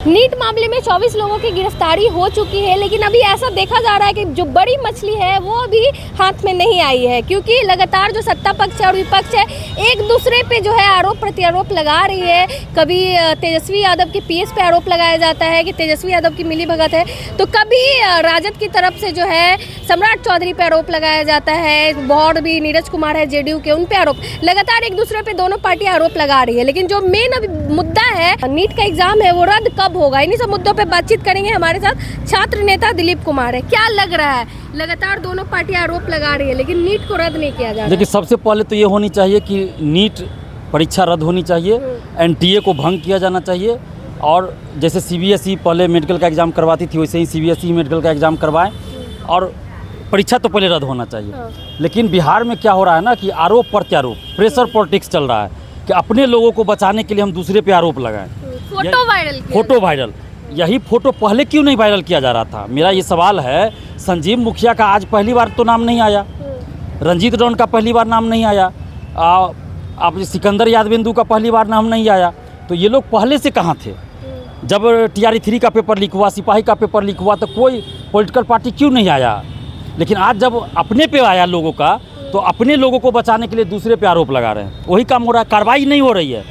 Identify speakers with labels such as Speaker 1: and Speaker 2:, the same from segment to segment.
Speaker 1: NEET मामले में 24 लोगों की गिरफ्तारी हो चुकी है, लेकिन अभी ऐसा देखा जा रहा है कि जो बड़ी मछली है वो अभी हाथ में नहीं आई है, क्योंकि लगातार जो सत्ता पक्ष है और विपक्ष है एक दूसरे पे जो है आरोप प्रत्यारोप लगा रही है। कभी तेजस्वी यादव के पीएस पे आरोप लगाया जाता है कि तेजस्वी यादव की मिलीभगत है, तो कभी राजद की तरफ से जो है सम्राट चौधरी पे आरोप लगाया जाता है, और भी नीरज कुमार है जेडीयू के, उन पे आरोप लगातार एक दूसरे पे दोनों पार्टियां आरोप लगा रही है। लेकिन जो मेन अभी मुद्दा है नीट का एग्जाम है वो रद्द कब होगा, इन्हीं सब मुद्दों पे बातचीत करेंगे। हमारे साथ छात्र नेता दिलीप कुमार है। क्या लग रहा है, लगातार दोनों पार्टियां आरोप लगा रही है लेकिन नीट को रद्द नहीं किया जा रहा?
Speaker 2: देखिए, सबसे पहले तो ये होनी चाहिए कि नीट परीक्षा रद्द होनी चाहिए, एनटीए को भंग किया जाना चाहिए, और जैसे सीबीएसई पहले मेडिकल का एग्ज़ाम करवाती थी वैसे ही सीबीएसई मेडिकल का एग्ज़ाम करवाएं, और परीक्षा तो पहले रद्द होना चाहिए। लेकिन बिहार में क्या हो रहा है ना कि आरोप प्रत्यारोप, प्रेशर पॉलिटिक्स चल रहा है कि अपने लोगों को बचाने के लिए हम दूसरे पे आरोप लगाएं। फोटो वायरल, यही फोटो पहले क्यों नहीं वायरल किया जा रहा था? मेरा ये सवाल है। संजीव मुखिया का आज पहली बार तो नाम नहीं आया, रंजीत डॉन का पहली बार नाम नहीं आया, अब सिकंदर यादवेंदु का पहली बार नाम नहीं आया, तो ये लोग पहले से कहाँ थे? जब TRE 3 का पेपर लीक हुआ, सिपाही का पेपर लीक हुआ, तो कोई पॉलिटिकल पार्टी क्यों नहीं आया? लेकिन आज जब अपने पे आया लोगों का, तो अपने लोगों को बचाने के लिए दूसरे पे आरोप लगा रहे हैं। वही काम हो रहा है, कार्रवाई नहीं हो रही है।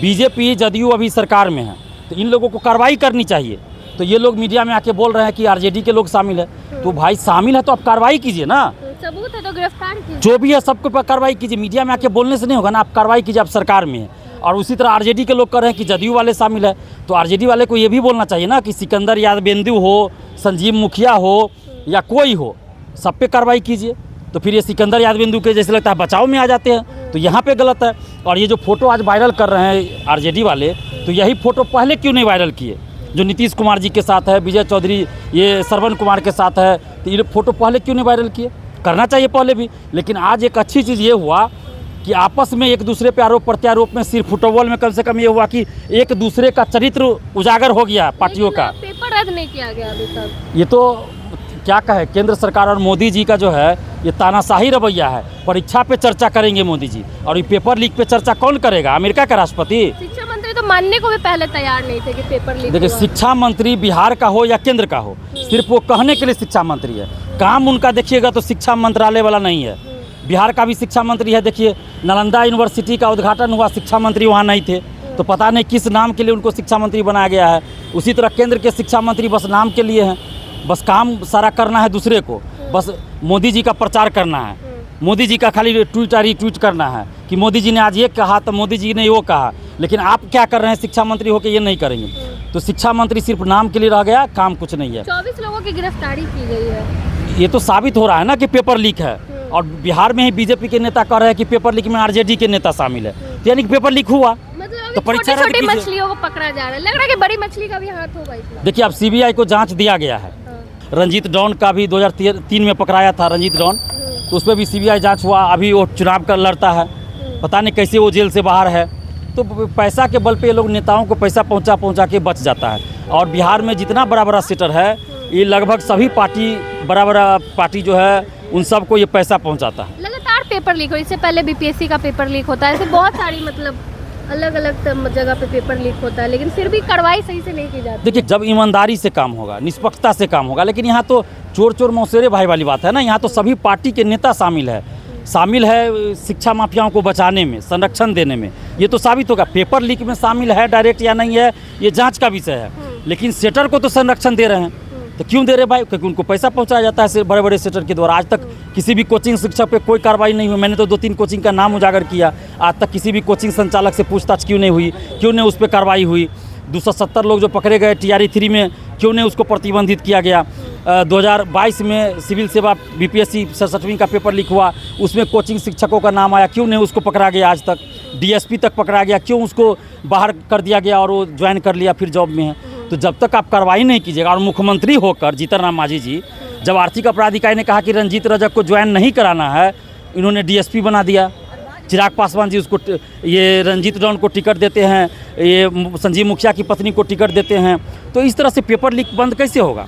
Speaker 2: बीजेपी जदयू अभी सरकार में है, तो इन लोगों को कार्रवाई करनी चाहिए। तो ये लोग मीडिया में आके बोल रहे हैं कि आरजेडी के लोग शामिल है, तो भाई शामिल है तो आप कार्रवाई कीजिए ना,
Speaker 1: सबूत है तो गिरफ्तार कीजिए,
Speaker 2: जो भी है सबके ऊपर कार्रवाई कीजिए। मीडिया में आके बोलने से नहीं होगा ना, आप कार्रवाई कीजिए, आप सरकार में है। और उसी तरह आरजेडी के लोग कह रहे हैं कि जदयू वाले शामिल है, तो आरजेडी वाले को ये भी बोलना चाहिए ना कि सिकंदर यादवेंदु हो, संजीव मुखिया हो या कोई हो, सब पे कार्रवाई कीजिए। तो फिर ये सिकंदर यादवेंदु के जैसे लगता है बचाव में आ जाते हैं, तो यहाँ पे गलत है। और ये जो फोटो आज वायरल कर रहे हैं आरजेडी वाले, तो यही फोटो पहले क्यों नहीं वायरल किए? जो नीतीश कुमार जी के साथ है, विजय चौधरी, ये श्रवण कुमार के साथ है, तो ये फोटो पहले क्यों नहीं वायरल किए? करना चाहिए पहले भी। लेकिन आज एक अच्छी चीज़ ये हुआ कि आपस में एक दूसरे पे आरोप प्रत्यारोप में, सिर्फ फुटबॉल में कम से कम ये हुआ कि एक दूसरे का चरित्र उजागर हो गया पार्टियों का।
Speaker 1: पेपर रद्द नहीं किया गया अभी तक।
Speaker 2: ये तो क्या कहे, केंद्र सरकार और मोदी जी का जो है ये तानाशाही रवैया है। परीक्षा पे चर्चा करेंगे मोदी जी, और ये पेपर लीक पे चर्चा कौन करेगा? अमेरिका का राष्ट्रपति?
Speaker 1: शिक्षा मंत्री तो मानने को भी पहले तैयार नहीं थे कि पेपर लीक।
Speaker 2: देखिए, शिक्षा मंत्री बिहार का हो या केंद्र का हो, सिर्फ वो कहने के लिए शिक्षा मंत्री है। काम उनका देखिएगा तो शिक्षा मंत्रालय वाला नहीं है। बिहार का भी शिक्षा मंत्री है, देखिए नालंदा यूनिवर्सिटी का उद्घाटन हुआ, शिक्षा मंत्री वहाँ नहीं थे, तो पता नहीं किस नाम के लिए उनको शिक्षा मंत्री बनाया गया है। उसी तरह केंद्र के शिक्षा मंत्री बस नाम के लिए हैं, बस काम सारा करना है दूसरे को, बस मोदी जी का प्रचार करना है, मोदी जी का खाली ट्वीट करना है कि मोदी जी ने आज ये कहा तो मोदी जी ने वो कहा। लेकिन आप क्या कर रहे हैं शिक्षा मंत्री होकर? ये नहीं करेंगे। तो शिक्षा मंत्री सिर्फ नाम के लिए रह गया, काम कुछ नहीं है।
Speaker 1: 24 लोगों की गिरफ्तारी की गई है।
Speaker 2: ये तो साबित हो रहा है ना कि पेपर लीक है, और बिहार में ही बीजेपी के नेता कह रहे हैं कि पेपर लीक में आरजेडी के नेता शामिल है, तो यानी कि पेपर लीक हुआ।
Speaker 1: मतलब
Speaker 2: तो परीक्षा
Speaker 1: छोटी मछलियों को पकड़ा जा रहा है, लग रहा है कि बड़ी मछली का भी हाथ होगा इसमें।
Speaker 2: देखिए, अब सीबीआई को जांच दिया गया है। रंजीत डॉन का भी 2003 में पकड़ाया था रंजीत डॉन, तो उस पर भी सीबीआई जांच हुआ। अभी वो चुनाव का लड़ता है, पता नहीं कैसे वो जेल से बाहर है। तो पैसा के बल पे ये लोग नेताओं को पैसा पहुंचा के बच जाता है। और बिहार में जितना बड़ा बड़ा सेटर है, ये लगभग सभी बड़ा बड़ा पार्टी जो है उन सबको ये पैसा पहुँचाता है।
Speaker 1: लगातार पेपर लीक हो, इससे पहले बीपीएससी का पेपर लीक होता है, ऐसे बहुत सारी मतलब अलग अलग जगह पे पेपर लीक होता है, लेकिन फिर भी कार्रवाई सही से नहीं की जाती।
Speaker 2: देखिए, जब ईमानदारी से काम होगा, निष्पक्षता से काम होगा, लेकिन यहाँ तो चोर मौसेरे भाई वाली बात है ना। यहाँ तो सभी पार्टी के नेता शामिल है शिक्षा माफियाओं को बचाने में, संरक्षण देने में। ये तो साबित होगा। पेपर लीक में शामिल है डायरेक्ट या नहीं है, ये जांच का विषय है। लेकिन सेटर को तो संरक्षण दे रहे हैं, तो क्यों दे रहे भाई? क्योंकि उनको पैसा पहुंचाया जाता है बड़े बड़े सेटर के द्वारा। आज तक किसी भी कोचिंग शिक्षक पे कोई कार्रवाई नहीं हुई। मैंने तो 2-3 कोचिंग का नाम उजागर किया, आज तक किसी भी कोचिंग संचालक से पूछताछ क्यों नहीं हुई? क्यों नहीं उस पर कार्रवाई हुई? 270 लोग जो पकड़े गए TRE 3 में, क्यों नहीं उसको प्रतिबंधित किया गया? 2022 में सिविल सेवा बीपीएससी 67वीं का पेपर लीक हुआ, उसमें कोचिंग शिक्षकों का नाम आया, क्यों नहीं उसको पकड़ा गया? आज तक DSP तक पकड़ा गया, क्यों उसको बाहर कर दिया गया और वो ज्वाइन कर लिया, फिर जॉब में है? तो जब तक आप कार्रवाई नहीं कीजिएगा, और मुख्यमंत्री होकर जीतन राम मांझी जी, जब आर्थिक अपराध इकाई ने कहा कि रंजीत रजक को ज्वाइन नहीं कराना है, इन्होंने DSP बना दिया। चिराग पासवान जी उसको, ये रंजीत डॉन को टिकट देते हैं, ये संजीव मुखिया की पत्नी को टिकट देते हैं। तो इस तरह से पेपर लीक बंद कैसे होगा?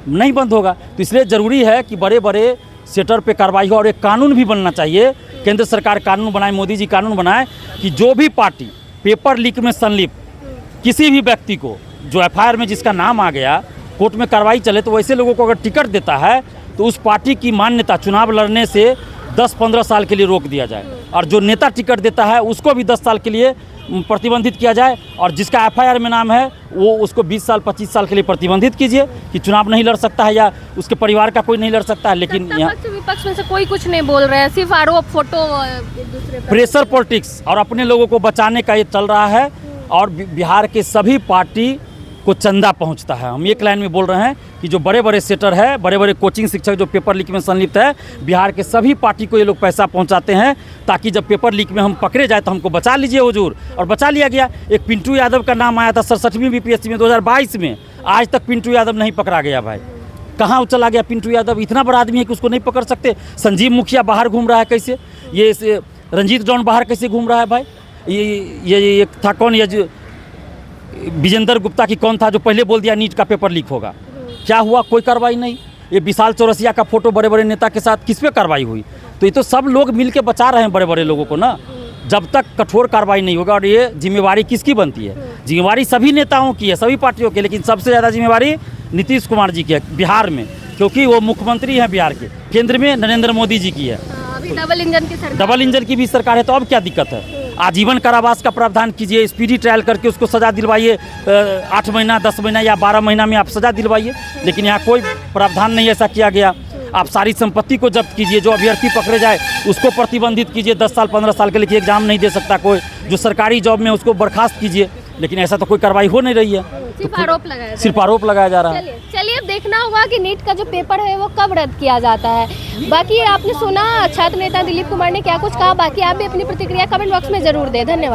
Speaker 2: नहीं बंद होगा। तो इसलिए ज़रूरी है कि बड़े बड़े सेटर पे कार्रवाई हो, और एक कानून भी बनना चाहिए। केंद्र सरकार कानून बनाए, मोदी जी कानून बनाए कि जो भी पार्टी पेपर लीक में संलिप्त किसी भी व्यक्ति को जो एफआईआर में जिसका नाम आ गया, कोर्ट में कार्रवाई चले, तो वैसे लोगों को अगर टिकट देता है तो उस पार्टी की मान्यता चुनाव लड़ने से 10-15 साल के लिए रोक दिया जाए, और जो नेता टिकट देता है उसको भी 10 साल के लिए प्रतिबंधित किया जाए, और जिसका एफआईआर में नाम है वो उसको 20 साल 25 साल के लिए प्रतिबंधित कीजिए कि चुनाव नहीं लड़ सकता है या उसके परिवार का कोई नहीं लड़ सकता है। लेकिन
Speaker 1: सत्ता
Speaker 2: यहाँ
Speaker 1: पक्ष विपक्ष में से कोई कुछ नहीं बोल रहे हैं, सिर्फ आरोप फोटो एक दूसरे पर।
Speaker 2: प्रेशर पॉलिटिक्स और अपने लोगों को बचाने का ये चल रहा है, और बिहार के सभी पार्टी को चंदा पहुंचता है। हम एक लाइन में बोल रहे हैं कि जो बड़े बड़े सेटर है, बड़े बड़े कोचिंग शिक्षक जो पेपर लीक में संलिप्त है, बिहार के सभी पार्टी को ये लोग पैसा पहुंचाते हैं, ताकि जब पेपर लीक में हम पकड़े जाए तो हमको बचा लीजिए हुजूर, और बचा लिया गया। एक पिंटू यादव का नाम आया था 67वीं बीपीएससी में 2022 में, आज तक पिंटू यादव नहीं पकड़ा गया भाई। कहाँ वो चला गया पिंटू यादव? इतना बड़ा आदमी है कि उसको नहीं पकड़ सकते। संजीव मुखिया बाहर घूम रहा है कैसे, ये रंजीत जॉन बाहर कैसे घूम रहा है भाई? ये था कौन, ये विजेंद्र गुप्ता की कौन था जो पहले बोल दिया नीट का पेपर लीक होगा? क्या हुआ? कोई कार्रवाई नहीं। ये विशाल चौरसिया का फोटो बड़े बड़े नेता के साथ, किस पे कार्रवाई हुई? तो ये तो सब लोग मिल के बचा रहे हैं बड़े बड़े लोगों को ना। जब तक कठोर कार्रवाई नहीं होगा, और ये जिम्मेवारी किसकी बनती है? जिम्मेवारी सभी नेताओं की है, सभी पार्टियों की, लेकिन सबसे ज़्यादा जिम्मेवारी नीतीश कुमार जी की है बिहार में, क्योंकि वो मुख्यमंत्री हैं बिहार के। केंद्र में नरेंद्र मोदी जी की है,
Speaker 1: अभी डबल इंजन की सरकार,
Speaker 2: डबल इंजन की भी सरकार है, तो अब क्या दिक्कत है? आजीवन कारावास का प्रावधान कीजिए, स्पीडी ट्रायल करके उसको सज़ा दिलवाइए, 8 महीना 10 महीना या 12 महीना में आप सज़ा दिलवाइए। लेकिन यहाँ कोई प्रावधान नहीं ऐसा किया गया। आप सारी संपत्ति को जब्त कीजिए, जो अभ्यर्थी पकड़े जाए उसको प्रतिबंधित कीजिए 10 साल 15 साल के लिए, एग्जाम नहीं दे सकता कोई, जो सरकारी जॉब में उसको बर्खास्त कीजिए। लेकिन ऐसा तो कोई कार्रवाई हो नहीं रही है,
Speaker 1: सिर्फ आरोप लगाया जा
Speaker 2: सिर्फ आरोप लगाया जा रहा है।
Speaker 1: चलिए अब देखना होगा कि नीट का जो पेपर है वो कब रद्द किया जाता है। बाकी आपने सुना छात्र नेता दिलीप कुमार ने क्या कुछ कहा, बाकी आप भी अपनी प्रतिक्रिया कमेंट बॉक्स में जरूर दें। धन्यवाद।